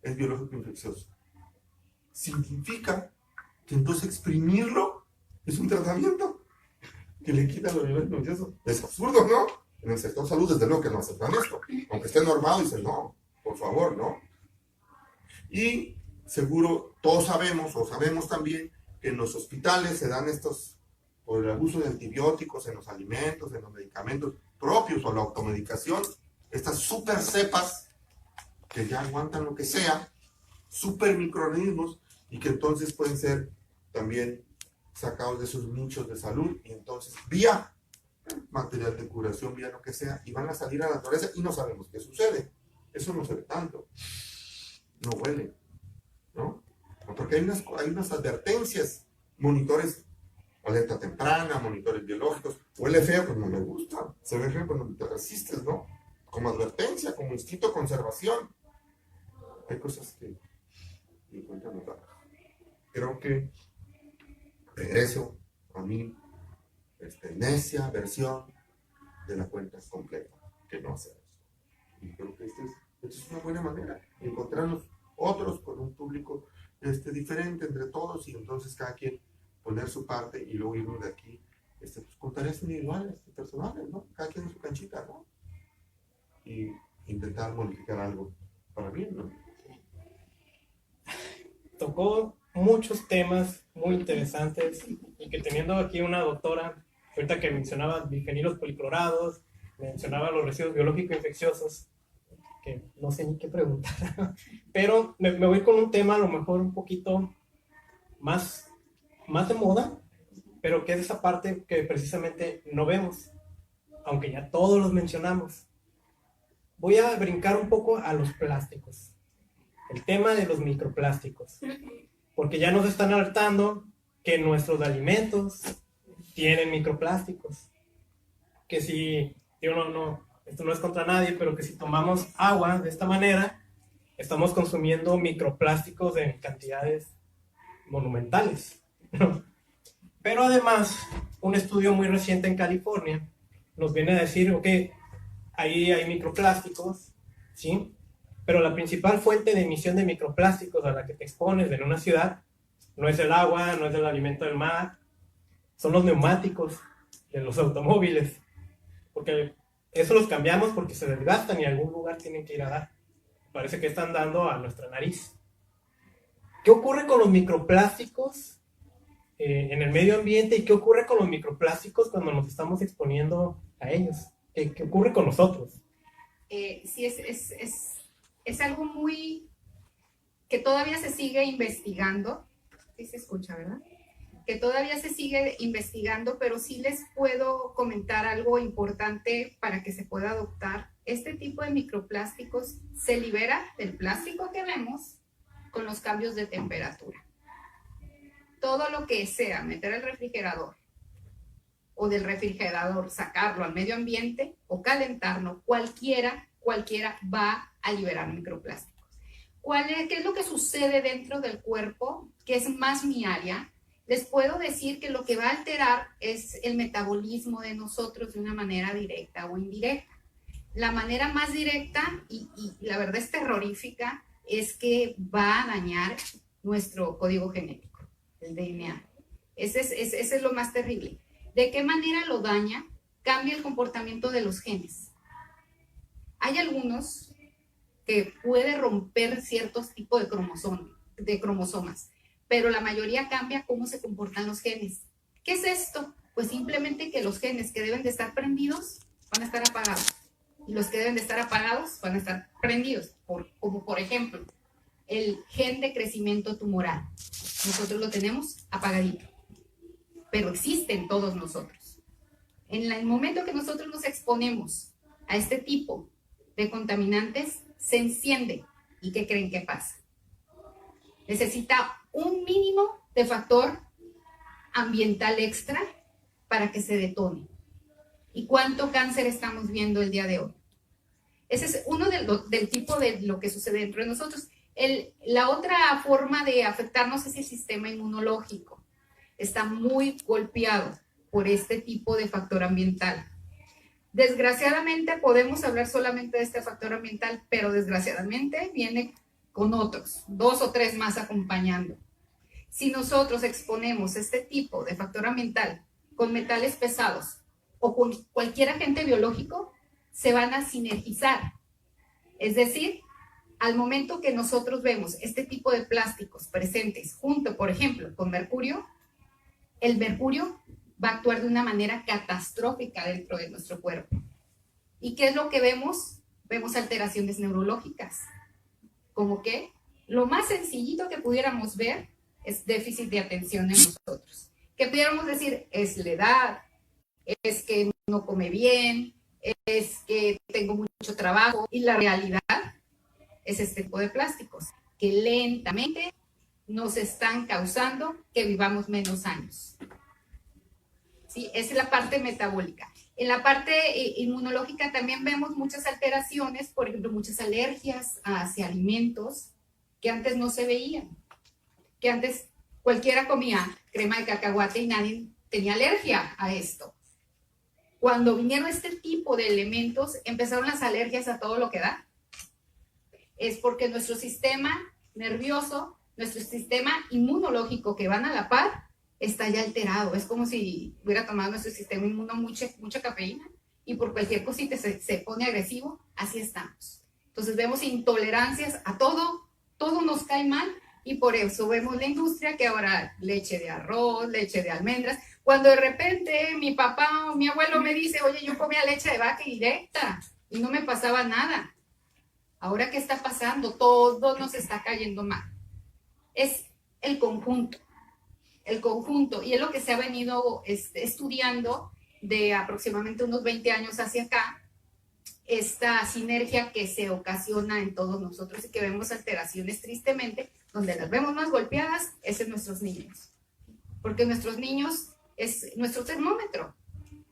es biológico infeccioso. Significa que entonces exprimirlo es un tratamiento que le quita lo biológico infeccioso. Es absurdo, ¿no? En el sector salud, desde luego que no aceptan esto. Aunque esté normado, dicen, no, por favor, ¿no? Y seguro todos sabemos, o sabemos también, que en los hospitales se dan estos, por el abuso de antibióticos en los alimentos, en los medicamentos propios o la automedicación, estas super cepas que ya aguantan lo que sea, super microorganismos, y que entonces pueden ser también sacados de sus nichos de salud, y entonces vía material de curación, vía lo que sea, y van a salir a la naturaleza y no sabemos qué sucede. Eso no se ve tanto. No huele, ¿no? Porque hay unas advertencias, monitores, alerta temprana, monitores biológicos. Huele feo, pues no me gusta. Se ve feo cuando te resistes, ¿no? Como advertencia, como instinto de conservación. Hay cosas que me encuentran raras. Creo que regreso a mi necia versión de la cuenta completa, que no hacemos. Y creo que esta es una buena manera de encontrarnos otros con un público diferente entre todos, y entonces cada quien poner su parte y luego irnos de aquí pues, con tareas individuales, personales, ¿no? Cada quien en su canchita, ¿no? Y intentar modificar algo para bien, ¿no? Tocó muchos temas muy interesantes y que teniendo aquí una doctora, ahorita que mencionaba bifenilos policlorados, mencionaba los residuos biológicos infecciosos, que no sé ni qué preguntar, pero me voy con un tema a lo mejor un poquito más de moda, pero que es esa parte que precisamente no vemos, aunque ya todos los mencionamos. Voy a brincar un poco a los plásticos, el tema de los microplásticos, porque ya nos están alertando que nuestros alimentos tienen microplásticos, que si, esto no es contra nadie, pero que si tomamos agua de esta manera, estamos consumiendo microplásticos en cantidades monumentales. Pero además, un estudio muy reciente en California nos viene a decir, ok, ahí hay microplásticos, ¿sí? Pero la principal fuente de emisión de microplásticos a la que te expones en una ciudad no es el agua, no es el alimento del mar, son los neumáticos de los automóviles. Porque Eso los cambiamos porque se desgastan y a algún lugar tienen que ir a dar. Parece que están dando a nuestra nariz. ¿Qué ocurre con los microplásticos en el medio ambiente y qué ocurre con los microplásticos cuando nos estamos exponiendo a ellos? ¿Qué ocurre con nosotros? Sí, es algo muy que todavía se sigue investigando. Sí se escucha, ¿verdad? Que todavía se sigue investigando, pero sí les puedo comentar algo importante para que se pueda adoptar. Este tipo de microplásticos se libera del plástico que vemos con los cambios de temperatura. Todo lo que sea meter al refrigerador o del refrigerador sacarlo al medio ambiente o calentarlo, cualquiera va a liberar microplásticos. ¿Qué es lo que sucede dentro del cuerpo? Que es más mi área. Les puedo decir que lo que va a alterar es el metabolismo de nosotros de una manera directa o indirecta. La manera más directa, y la verdad es terrorífica, es que va a dañar nuestro código genético, el DNA. Ese es lo más terrible. ¿De qué manera lo daña? Cambia el comportamiento de los genes. Hay algunos que puede romper ciertos tipos de cromosomas, pero la mayoría cambia cómo se comportan los genes. ¿Qué es esto? Pues simplemente que los genes que deben de estar prendidos van a estar apagados y los que deben de estar apagados van a estar prendidos, como por ejemplo el gen de crecimiento tumoral. Nosotros lo tenemos apagadito, pero existe en todos nosotros. En el momento que nosotros nos exponemos a este tipo de contaminantes, se enciende. ¿Y qué creen que pasa? Necesita un mínimo de factor ambiental extra para que se detone. ¿Y cuánto cáncer estamos viendo el día de hoy? Ese es uno del tipo de lo que sucede dentro de nosotros. La otra forma de afectarnos es el sistema inmunológico. Está muy golpeado por este tipo de factor ambiental. Desgraciadamente podemos hablar solamente de este factor ambiental, pero desgraciadamente viene con otros, 2 o 3 más acompañando. Si nosotros exponemos este tipo de factor ambiental con metales pesados o con cualquier agente biológico, se van a sinergizar. Es decir, al momento que nosotros vemos este tipo de plásticos presentes junto, por ejemplo, con mercurio, el mercurio va a actuar de una manera catastrófica dentro de nuestro cuerpo. ¿Y qué es lo que vemos? Vemos alteraciones neurológicas. Como que lo más sencillito que pudiéramos ver es déficit de atención en nosotros. Que pudiéramos decir, es la edad, es que no come bien, es que tengo mucho trabajo. Y la realidad es este tipo de plásticos que lentamente nos están causando que vivamos menos años. ¿Sí? Esa es la parte metabólica. En la parte inmunológica también vemos muchas alteraciones, por ejemplo, muchas alergias hacia alimentos que antes no se veían. Que antes cualquiera comía crema de cacahuate y nadie tenía alergia a esto. Cuando vinieron este tipo de elementos, empezaron las alergias a todo lo que da. Es porque nuestro sistema nervioso, nuestro sistema inmunológico que van a la par, está ya alterado. Es como si hubiera tomado nuestro sistema inmuno mucha cafeína y por cualquier cosita se pone agresivo. Así estamos. Entonces vemos intolerancias a todo nos cae mal y por eso vemos la industria que ahora leche de arroz, leche de almendras. Cuando de repente mi papá o mi abuelo me dice, oye, yo comía leche de vaca directa y no me pasaba nada. Ahora, ¿qué está pasando? Todo nos está cayendo mal. Es el conjunto, y es lo que se ha venido estudiando de aproximadamente unos 20 años hacia acá, esta sinergia que se ocasiona en todos nosotros y que vemos alteraciones tristemente, donde las vemos más golpeadas es en nuestros niños, porque nuestros niños es nuestro termómetro,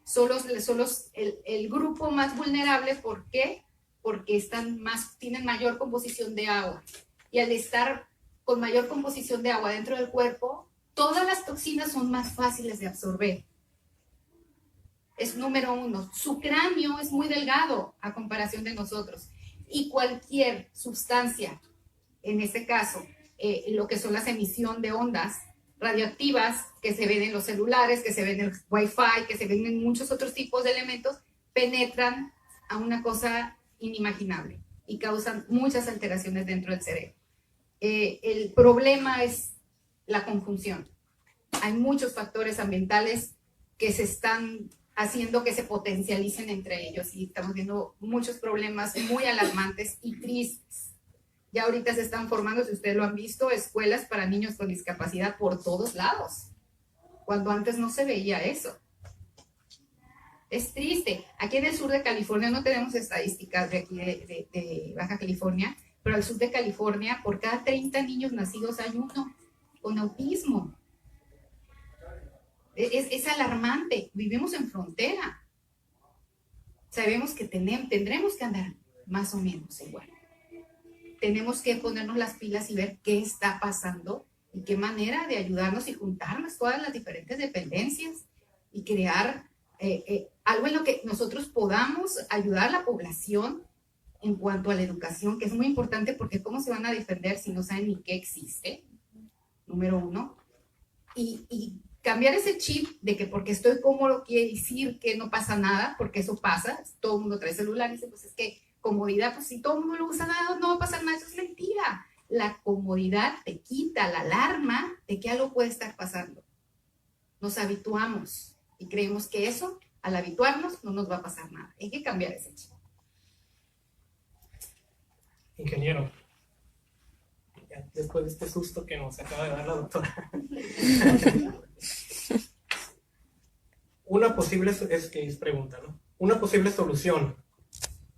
son el grupo más vulnerable. ¿Por qué? Porque tienen mayor composición de agua, y al estar con mayor composición de agua dentro del cuerpo, todas las toxinas son más fáciles de absorber. Es número 1. Su cráneo es muy delgado a comparación de nosotros. Y cualquier sustancia, en este caso, lo que son las emisiones de ondas radioactivas que se ven en los celulares, que se ven en el Wi-Fi, que se ven en muchos otros tipos de elementos, penetran a una cosa inimaginable y causan muchas alteraciones dentro del cerebro. El problema es la conjunción. Hay muchos factores ambientales que se están haciendo que se potencialicen entre ellos y estamos viendo muchos problemas muy alarmantes y tristes. Ya ahorita se están formando, si ustedes lo han visto, escuelas para niños con discapacidad por todos lados, cuando antes no se veía eso. Es triste. Aquí en el sur de California no tenemos estadísticas de aquí de Baja California, pero al sur de California, por cada 30 niños nacidos hay uno con autismo. Es alarmante. Vivimos en frontera. Sabemos que tendremos que andar más o menos igual. Tenemos que ponernos las pilas y ver qué está pasando y qué manera de ayudarnos y juntarnos todas las diferentes dependencias y crear algo en lo que nosotros podamos ayudar a la población en cuanto a la educación, que es muy importante porque cómo se van a defender si no saben ni qué existe, número uno, y cambiar ese chip de que porque estoy cómodo quiere decir que no pasa nada, porque eso pasa, todo el mundo trae celular y dice, pues es que comodidad, pues si todo el mundo lo usa, nada, no va a pasar nada, eso es mentira. La comodidad te quita la alarma de que algo puede estar pasando. Nos habituamos y creemos que eso, al habituarnos, no nos va a pasar nada. Hay que cambiar ese chip. Ingeniero, ya, después de este susto que nos acaba de dar la doctora. Una posible, es pregunta, ¿no? Una posible solución,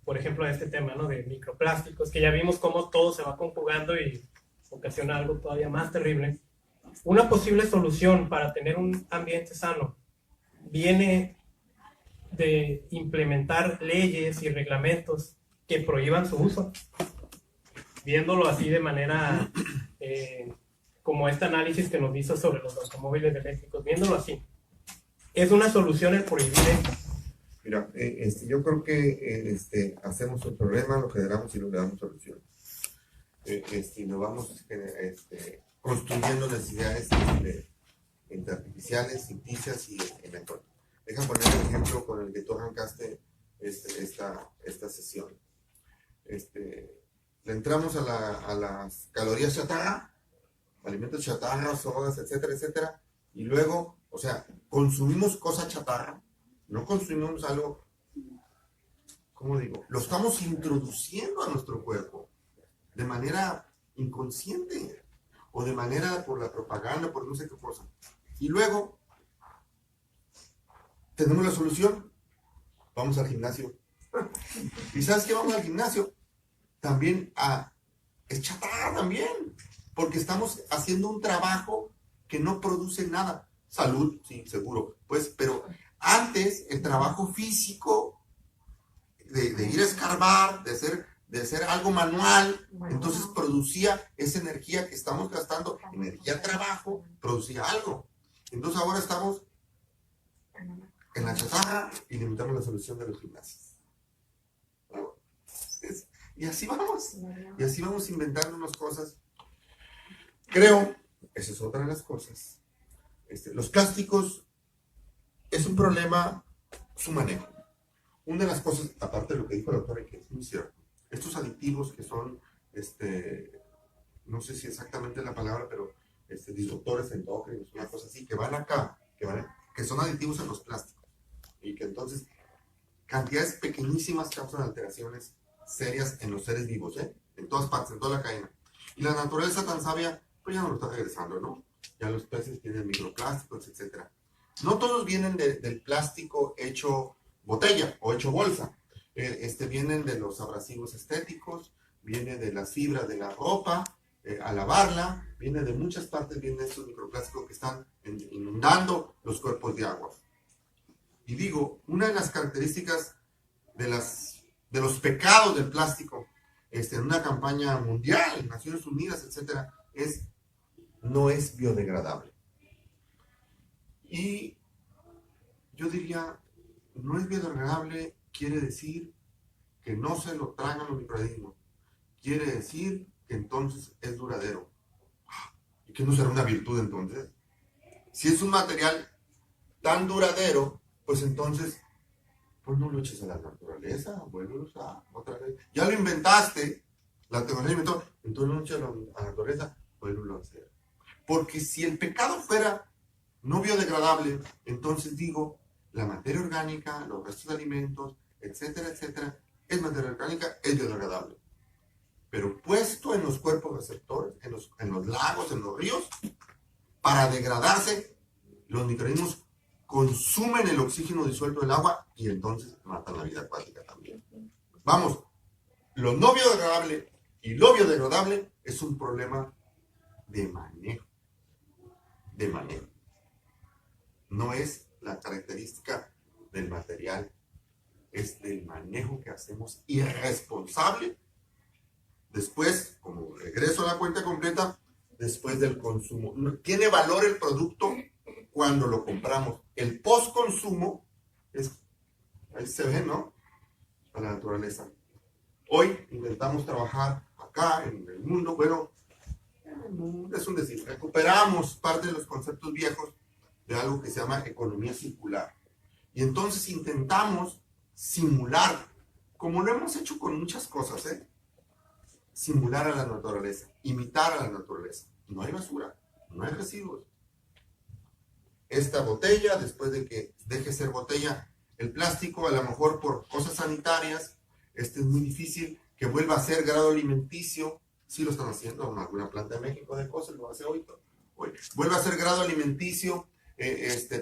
por ejemplo, a este tema, ¿no? De microplásticos, que ya vimos cómo todo se va conjugando y ocasiona algo todavía más terrible. Una posible solución para tener un ambiente sano viene de implementar leyes y reglamentos que prohíban su uso. Viéndolo así de manera, como este análisis que nos hizo sobre los automóviles eléctricos, viéndolo así, ¿es una solución el prohibir esto? Mira, yo creo que hacemos un problema, lo generamos y no le damos solución. Nos vamos construyendo necesidades entre artificiales, ficticias y en el entorno. Déjame poner el ejemplo con el que tú arrancaste esta sesión. Le entramos a las calorías chatarra, alimentos chatarra, sodas, etcétera, etcétera, y luego, o sea, consumimos cosa chatarra, no consumimos algo, ¿cómo digo? Lo estamos introduciendo a nuestro cuerpo de manera inconsciente o de manera por la propaganda, por no sé qué cosa. Y luego, tenemos la solución, vamos al gimnasio. ¿Y sabes qué? Vamos al gimnasio. También es chatarra también, porque estamos haciendo un trabajo que no produce nada. Salud, sí, seguro, pues, pero antes el trabajo físico de ir a escarbar, de hacer algo manual, entonces producía esa energía que estamos gastando, energía trabajo, producía algo. Entonces ahora estamos en la chatarra y limitamos la solución de los gimnasios. Y así vamos inventando unas cosas. Creo, esa es otra de las cosas. Los plásticos es un problema su manejo. Una de las cosas, aparte de lo que dijo la doctora, que es muy cierto, estos aditivos que son, no sé si exactamente la palabra, pero disruptores endócrinos, una cosa así, que van acá, que son aditivos en los plásticos, y que entonces cantidades pequeñísimas causan alteraciones serias en los seres vivos, en todas partes, en toda la cadena. Y la naturaleza tan sabia, pues ya no lo está regresando, ¿no? Ya los peces tienen microplásticos, etc. No todos vienen del plástico hecho botella o hecho bolsa. Vienen de los abrasivos estéticos, viene de las fibras de la ropa, a lavarla, viene de muchas partes, vienen estos microplásticos que están inundando los cuerpos de agua. Y digo, una de las características de los pecados del plástico, en una campaña mundial, en Naciones Unidas, etcétera, no es biodegradable. Y yo diría, no es biodegradable, quiere decir que no se lo tragan los microorganismos. Quiere decir que entonces es duradero. ¿Y que no será una virtud entonces? Si es un material tan duradero, pues entonces pues no lo eches a la naturaleza, vuelve a usar otra vez. Ya lo inventaste, la tecnología inventó, entonces no lo eches a la naturaleza, vuelve a hacer. Porque si el pecado fuera no biodegradable, entonces digo, la materia orgánica, los restos de alimentos, etcétera, etcétera, es materia orgánica, es biodegradable. Pero puesto en los cuerpos receptores, en los lagos, en los ríos, para degradarse, los microorganismos consumen el oxígeno disuelto del agua y entonces matan la vida acuática también. Vamos, lo no biodegradable y lo biodegradable es un problema de manejo. De manejo. No es la característica del material, es del manejo que hacemos irresponsable. Después, como regreso a la cuenta completa, después del consumo. Tiene valor el producto cuando lo compramos. El post-consumo es, ahí se ve, ¿no? A la naturaleza. Hoy intentamos trabajar acá en el mundo, bueno, es un decir, recuperamos parte de los conceptos viejos de algo que se llama economía circular. Y entonces intentamos simular, como lo hemos hecho con muchas cosas, simular a la naturaleza, imitar a la naturaleza. No hay basura, no hay residuos. Esta botella, después de que deje ser botella, el plástico, a lo mejor por cosas sanitarias, es muy difícil que vuelva a ser grado alimenticio. Sí lo están haciendo en alguna planta de México de cosas, lo hace hoy. Vuelve a ser grado alimenticio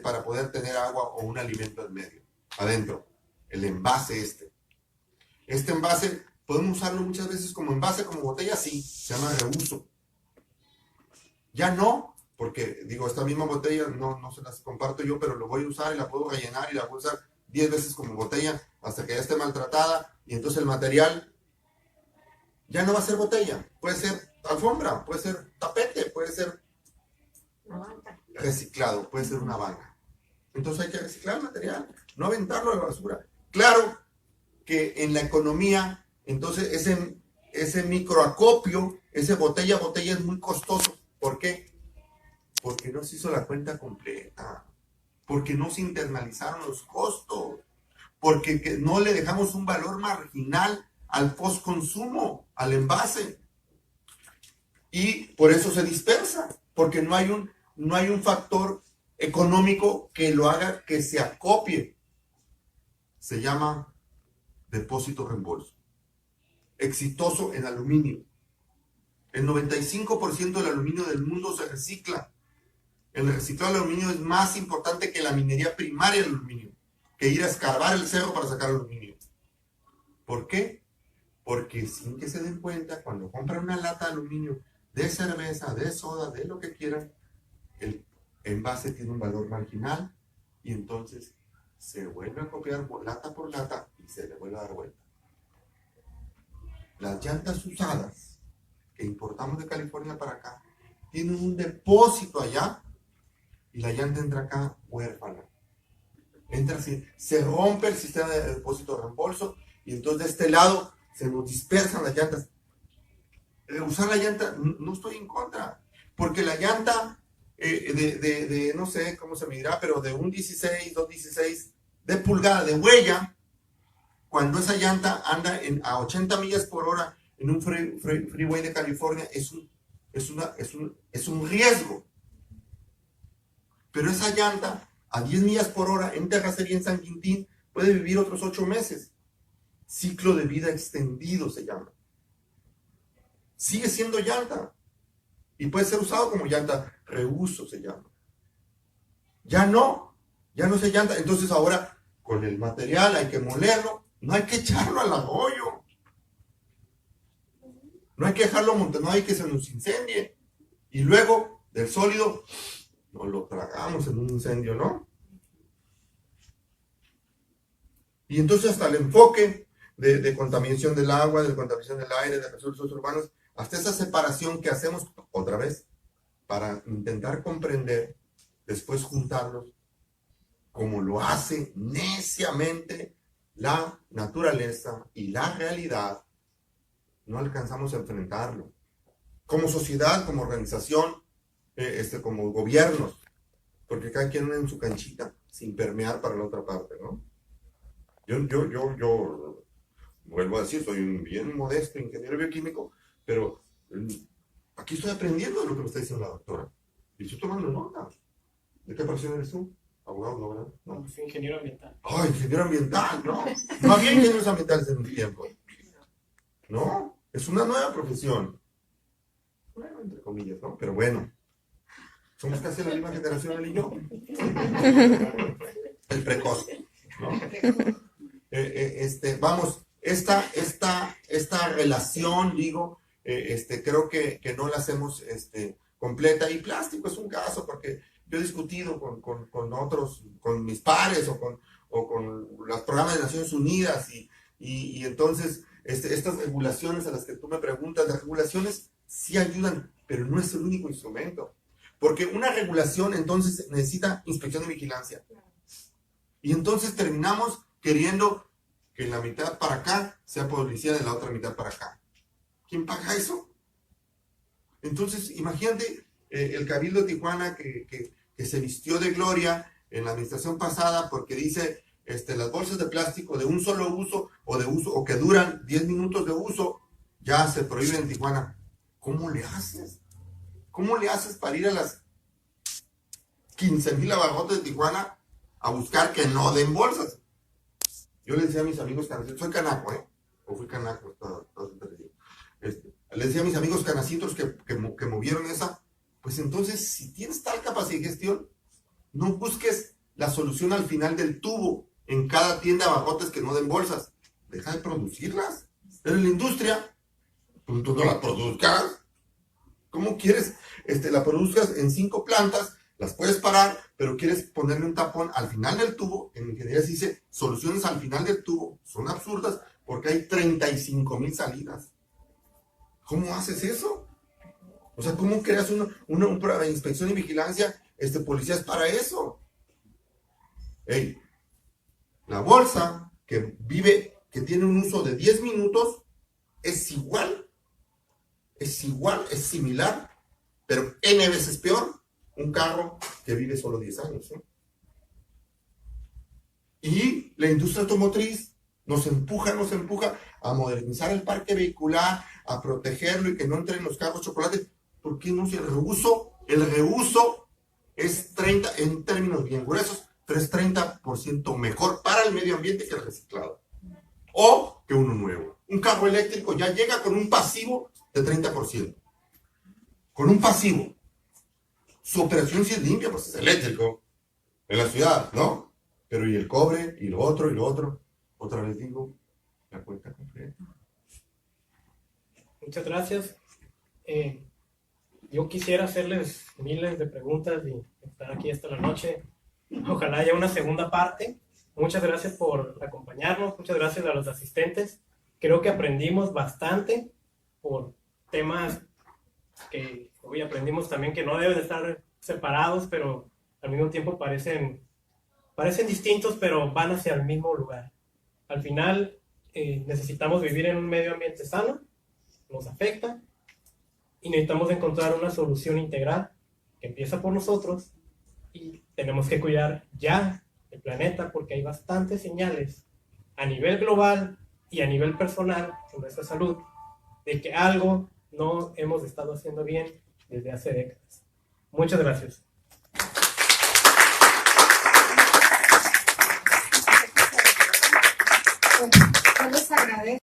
para poder tener agua o un alimento en medio, adentro. El envase Este envase podemos usarlo muchas veces como envase, como botella, sí, se llama reuso. Ya no, porque digo, esta misma botella no se las comparto yo, pero lo voy a usar y la puedo rellenar y la puedo usar 10 veces como botella hasta que ya esté maltratada y entonces el material ya no va a ser botella, puede ser alfombra, puede ser tapete, puede ser reciclado, puede ser una banca. Entonces hay que reciclar el material, no aventarlo a la basura. Claro que en la economía, entonces ese microacopio, ese botella a botella es muy costoso. ¿Por qué? Porque no se hizo la cuenta completa, porque no se internalizaron los costos, porque no le dejamos un valor marginal al postconsumo, al envase. Y por eso se dispersa, porque no hay un factor económico que lo haga que se acopie. Se llama depósito reembolso. Exitoso en aluminio. El 95% del aluminio del mundo se recicla. El reciclado del aluminio es más importante que la minería primaria del aluminio, que ir a escarbar el cerro para sacar aluminio. ¿Por qué? Porque sin que se den cuenta, cuando compran una lata de aluminio de cerveza, de soda, de lo que quieran, el envase tiene un valor marginal y entonces se vuelve a copiar lata por lata y se le vuelve a dar vuelta. Las llantas usadas que importamos de California para acá tienen un depósito allá y la llanta entra acá huérfana. Entra así, se rompe el sistema de depósito de reembolso y entonces de este lado se nos dispersan las llantas. Usar la llanta, no estoy en contra, porque la llanta no sé cómo se me dirá, pero de un 16, 2.16 de pulgada de huella, cuando esa llanta anda a 80 millas por hora en un freeway de California, es un riesgo. Pero esa llanta a 10 millas por hora en terracería en San Quintín puede vivir otros 8 meses. Ciclo de vida extendido se llama. Sigue siendo llanta y puede ser usado como llanta, reuso se llama. Ya no se llanta. Entonces ahora con el material hay que molerlo, no hay que echarlo al arroyo, no hay que dejarlo montar, no hay que se nos incendie y luego del sólido nos lo tragamos en un incendio, ¿no? Y entonces hasta el enfoque de contaminación del agua, de contaminación del aire, de recursos urbanos, hasta esa separación que hacemos otra vez para intentar comprender, después juntarlos, como lo hace neciamente la naturaleza y la realidad, no alcanzamos a enfrentarlo. Como sociedad, como organización, como gobiernos, porque cada quien en su canchita, sin permear para la otra parte, ¿no? Yo vuelvo a decir, soy un bien modesto ingeniero bioquímico, pero aquí estoy aprendiendo de lo que me está diciendo la doctora. Y estoy tomando nota. ¿De qué profesión eres tú? Abogado, ¿no, verdad? No. No, soy ingeniero ambiental. ¡Ay, ingeniero ambiental! No, no había ingenieros ambientales en mi tiempo. No, es una nueva profesión. Bueno, entre comillas, ¿no? Pero bueno, somos casi la misma generación, él y yo. El precoz, ¿no? Vamos, esta relación, digo, creo que no la hacemos completa. Y plástico es un caso, porque yo he discutido con otros, con mis pares o con los programas de Naciones Unidas y entonces estas regulaciones a las que tú me preguntas, las regulaciones sí ayudan, pero no es el único instrumento. Porque una regulación entonces necesita inspección y vigilancia. Y entonces terminamos queriendo que la mitad para acá sea policía de la otra mitad para acá. ¿Quién paga eso? Entonces, imagínate el Cabildo de Tijuana que se vistió de gloria en la administración pasada porque dice las bolsas de plástico de un solo uso o que duran 10 minutos de uso ya se prohíben en Tijuana. ¿Cómo le haces? ¿Cómo le haces para ir a las 15,000 abarrotes de Tijuana a buscar que no den bolsas? Yo le decía a mis amigos canacitos, soy canaco, o fui canaco, le decía a mis amigos canacitos que movieron esa, pues entonces si tienes tal capacidad de gestión, no busques la solución al final del tubo en cada tienda de abarrotes que no den bolsas. Deja de producirlas. Pero en la industria, pues tú no la produzcas. ¿Cómo quieres? La produzcas en 5 plantas, las puedes parar, pero quieres ponerle un tapón al final del tubo. En ingeniería se dice soluciones al final del tubo. Son absurdas porque hay 35,000 salidas. ¿Cómo haces eso? O sea, ¿cómo creas un programa de inspección y vigilancia? Policías para eso. Hey, la bolsa que tiene un uso de 10 minutos, es similar, pero N veces peor, un carro que vive solo 10 años. Y la industria automotriz nos empuja a modernizar el parque vehicular, a protegerlo y que no entren los carros chocolate. ¿Por qué no? Si el reuso es 30, en términos bien gruesos, pero es 30% mejor para el medio ambiente que el reciclado. O que uno nuevo. Un carro eléctrico ya llega con un pasivo de 30%. Con un pasivo. Su operación sí es limpia, pues es eléctrico. En la ciudad, ¿no? Pero y el cobre, y lo otro. Otra vez digo, la cuenta completa. Muchas gracias. Yo quisiera hacerles miles de preguntas y estar aquí hasta la noche. Ojalá haya una segunda parte. Muchas gracias por acompañarnos. Muchas gracias a los asistentes. Creo que aprendimos bastante por temas que hoy aprendimos también que no deben estar separados, pero al mismo tiempo parecen distintos, pero van hacia el mismo lugar. Al final necesitamos vivir en un medio ambiente sano, nos afecta, y necesitamos encontrar una solución integral que empieza por nosotros y tenemos que cuidar ya el planeta porque hay bastantes señales a nivel global y a nivel personal en nuestra salud de que algo no hemos estado haciendo bien desde hace décadas. Muchas gracias. Yo les agradezco.